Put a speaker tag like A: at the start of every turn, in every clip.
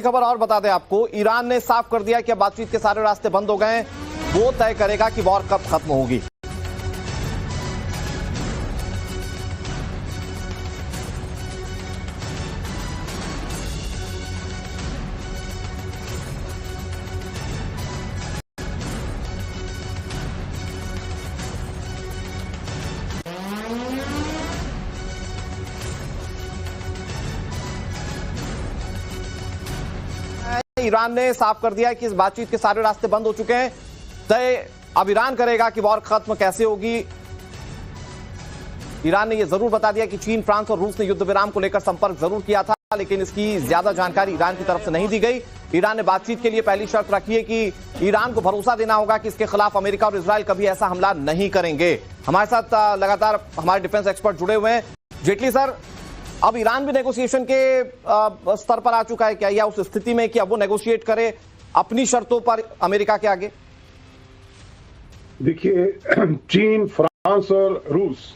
A: खबर और बता दें आपको, ईरान ने साफ कर दिया कि अब बातचीत के सारे रास्ते बंद हो गए हैं। वो तय करेगा कि वॉर कब खत्म होगी। ईरान ने साफ कर दिया कि इस बातचीत के सारे रास्ते बंद हो चुके हैं। तय अब ईरान करेगा कि वॉर खत्म कैसे होगी। ईरान ने यह जरूर बता दिया कि चीन, फ्रांस और रूस ने युद्ध विराम को लेकर संपर्क जरूर किया था, लेकिन इसकी ज्यादा जानकारी ईरान की तरफ से नहीं दी गई। ईरान ने बातचीत के लिए पहली शर्त रखी है कि ईरान को भरोसा देना होगा कि इसके खिलाफ अमेरिका और इजरायल कभी ऐसा हमला नहीं करेंगे। हमारे साथ लगातार हमारे डिफेंस एक्सपर्ट जुड़े हुए हैं। जेटली सर, अब ईरान भी नेगोशिएशन के स्तर पर आ चुका है क्या, या उस स्थिति में कि अब वो नेगोशिएट करे अपनी शर्तों पर अमेरिका के आगे?
B: देखिए, चीन, फ्रांस और रूस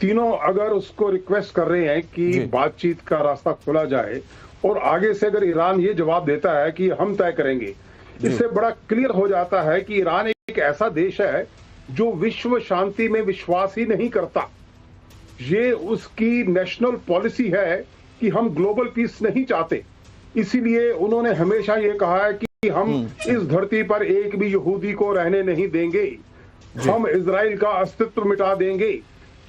B: तीनों अगर उसको रिक्वेस्ट कर रहे हैं कि बातचीत का रास्ता खोला जाए, और आगे से अगर ईरान ये जवाब देता है कि हम तय करेंगे, इससे बड़ा क्लियर हो जाता है कि ईरान एक ऐसा देश है जो विश्व शांति में विश्वास ही नहीं करता। ये उसकी नेशनल पॉलिसी है कि हम ग्लोबल पीस नहीं चाहते। इसीलिए उन्होंने हमेशा ये कहा है कि हम इस धरती पर एक भी यहूदी को रहने नहीं देंगे, हम इजराइल का अस्तित्व मिटा देंगे।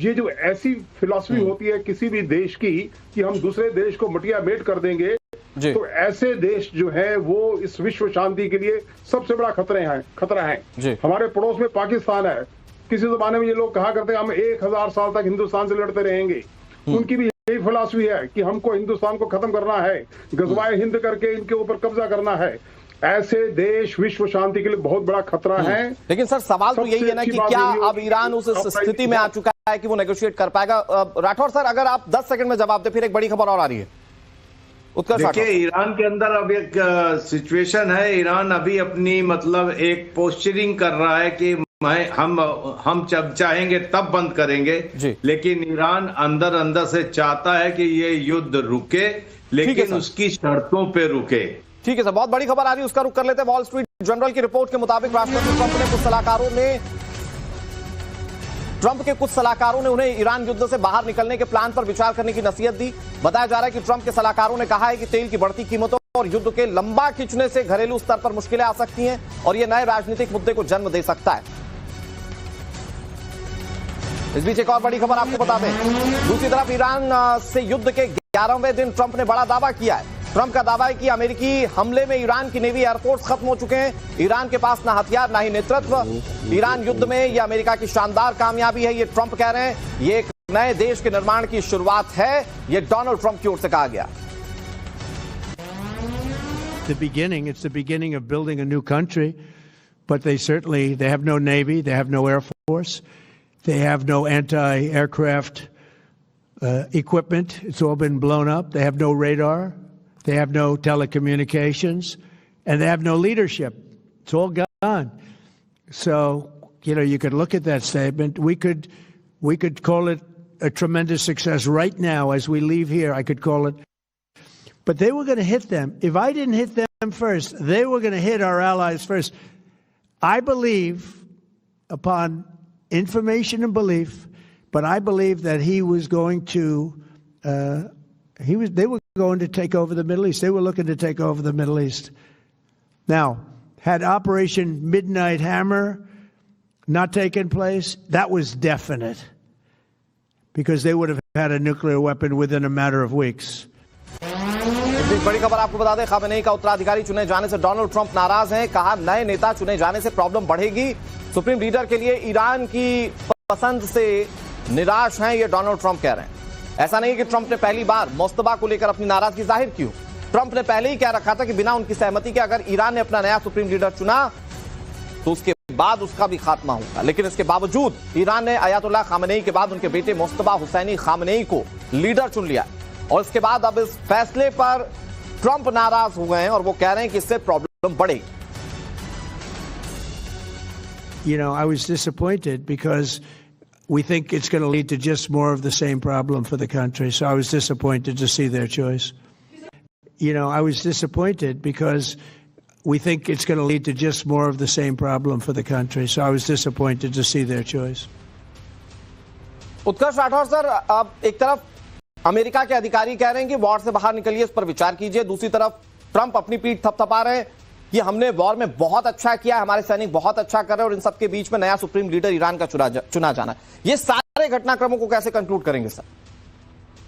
B: ये जो ऐसी फिलॉसफी होती है किसी भी देश की कि हम दूसरे देश को मटिया मेट कर देंगे, तो ऐसे देश जो है वो इस विश्व शांति के लिए सबसे बड़ा खतरा है। हमारे पड़ोस में पाकिस्तान है। किसी जमाने में ये लोग कहा करते हैं हम 1000 साल तक हिंदुस्तान से लड़ते रहेंगे। उनकी भी यही फिलॉसफी है कि हमको हिंदुस्तान को खत्म करना है, गजवाए हिंद करके इनके ऊपर कब्जा करना है। ऐसे देश विश्व शांति के लिए बहुत बड़ा खतरा है।
A: लेकिन सर, सवाल तो यही है ना कि क्या अब ईरान उस स्थिति में आ चुका है कि वो नेगोशिएट कर पाएगा? राठौर सर, अगर आप 10 सेकंड में जवाब दे, फिर एक बड़ी खबर और आ रही है।
C: देखिए, ईरान के अंदर अब एक सिचुएशन है। ईरान अभी अपनी मतलब एक पोस्चरिंग कर रहा है कि हम जब चाहेंगे तब बंद करेंगे, लेकिन ईरान अंदर अंदर से चाहता है कि ये युद्ध रुके, लेकिन उसकी शर्तों पे रुके।
A: ठीक है सर, बहुत बड़ी खबर आ रही है, उसका रुख कर लेते हैं। वॉल स्ट्रीट जर्नल की रिपोर्ट के मुताबिक राष्ट्रपति ट्रंप के कुछ सलाहकारों ने उन्हें ईरान युद्ध से बाहर निकलने के प्लान पर विचार करने की नसीहत दी। बताया जा रहा है कि ट्रंप के सलाहकारों ने कहा है कि तेल की बढ़ती कीमतों और युद्ध के लंबा खिंचने से घरेलू स्तर पर मुश्किलें आ सकती हैं और यह नए राजनीतिक मुद्दे को जन्म दे सकता है। इस बीच एक और बड़ी खबर आपको बता दें। दूसरी तरफ ईरान से युद्ध के 11वें दिन ट्रंप ने बड़ा दावा किया है। ट्रंप का दावा है कि अमेरिकी हमले में ईरान की नेवी एयरफोर्स खत्म हो चुके हैं। ईरान के पास ना हथियार ना ही नेतृत्व। ईरान युद्ध में यह अमेरिका की शानदार कामयाबी है, ये ट्रंप कह रहे हैं। ये एक नए देश के निर्माण की शुरुआत है, ये डोनाल्ड ट्रंप की ओर से कहा गया।
D: It's the beginning of building a new country, but they have no navy, they have no air force, they have no anti-aircraft equipment. It's all been blown up. They have no radar. They have no telecommunications, and they have no leadership. It's all gone. So, you could look at that statement. We could call it a tremendous success right now as we leave here. I could call it. But they were going to hit them. If I didn't hit them first, they were going to hit our allies first. I believe, upon information and belief, but I believe that he was going to, they were going to take over the Middle East. They were looking to take over the Middle East. Now, had Operation Midnight Hammer not taken place, that was definite, because they would have had a nuclear weapon within a matter of weeks.
A: बड़ी खबर आपको बता दें, Khamenei का उत्तराधिकारी चुने जाने से डोनाल्ड ट्रंप नाराज हैं। कहा नए नेता चुने जाने से प्रॉब्लम बढ़ेगी। सुप्रीम लीडर के लिए ईरान की पसंद से निराश हैं, ये डोनाल्ड ट्रंप कह रहे हैं। ऐसा नहीं कि ट्रंप ने पहली बार मुस्तफा को लेकर अपनी नाराजगी जाहिर की। ट्रंप ने पहले ही कह रखा था कि बिना उनकी सहमति के अगर ईरान ने अपना नया सुप्रीम लीडर चुना तो उसके बाद उसका भी खात्मा होगा। लेकिन इसके बावजूद ईरान ने अयातुल्लाह खामेनेई के बाद उनके बेटे मुस्तफा हुसैनी खामेनेई को लीडर चुन लिया, और इसके बाद अब इस फैसले पर ट्रंप नाराज हो गए हैं और वो कह रहे हैं कि इससे प्रॉब्लम बढ़ेगी।
D: I was disappointed because we think it's going to lead to just more of the same problem for the country. So I was disappointed to see their choice. I was disappointed because we think it's going to lead to just more of the same problem for the country. So I was disappointed to see their choice.
A: Utkarsh Rathore sir, अब एक तरफ America के अधिकारी कह रहे हैं कि war से बाहर निकलिए, इस पर विचार कीजिए, दूसरी तरफ ट्रंप अपनी पीठ थपथपा रहे हैं कि हमने वॉर में बहुत अच्छा किया, हमारे सैनिक बहुत अच्छा कर रहे हैं और इन सबके बीच में नया सुप्रीम लीडर ईरान का चुना जाना है। ये सारे घटनाक्रमों को कैसे कंक्लूड करेंगे सर?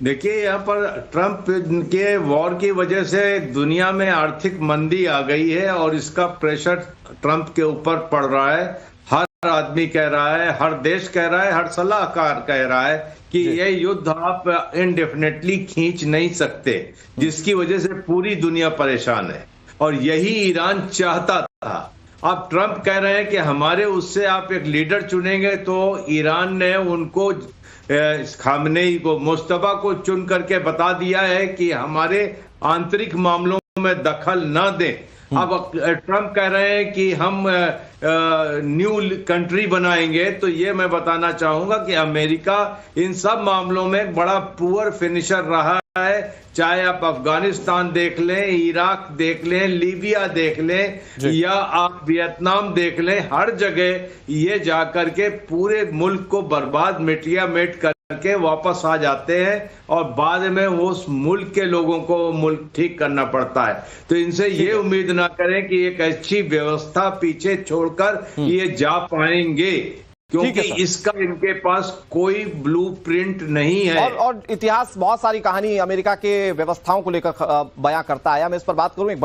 C: देखिए, यहाँ पर ट्रंप के वॉर की वजह से दुनिया में आर्थिक मंदी आ गई है और इसका प्रेशर ट्रंप के ऊपर पड़ रहा है। हर आदमी कह रहा है, हर देश कह रहा है, हर सलाहकार कह रहा है कि ये युद्ध आप इनडेफिनेटली खींच नहीं सकते, जिसकी वजह से पूरी दुनिया परेशान है और यही ईरान चाहता था। अब ट्रंप कह रहे हैं कि हमारे उससे आप एक लीडर चुनेंगे, तो ईरान ने उनको खामनेई को, मुस्तफा को चुन करके बता दिया है कि हमारे आंतरिक मामलों में दखल न दें। अब ट्रंप कह रहे हैं कि हम न्यू कंट्री बनाएंगे, तो ये मैं बताना चाहूंगा कि अमेरिका इन सब मामलों में बड़ा पुअर फिनिशर रहा है। चाहे आप अफगानिस्तान देख लें, इराक देख लें, लीबिया देख लें या आप वियतनाम देख लें, हर जगह ये जाकर के पूरे मुल्क को बर्बाद मिट करके वापस आ जाते हैं और बाद में उस मुल्क के लोगों को मुल्क ठीक करना पड़ता है। तो इनसे ये उम्मीद ना करें कि एक अच्छी व्यवस्था पीछे छोड़कर ये जा पाएंगे, क्योंकि इसका इनके पास कोई ब्लूप्रिंट नहीं है।
A: और इतिहास बहुत सारी कहानी अमेरिका के व्यवस्थाओं को लेकर बयां करता है। मैं इस पर बात करूं, एक बड़ी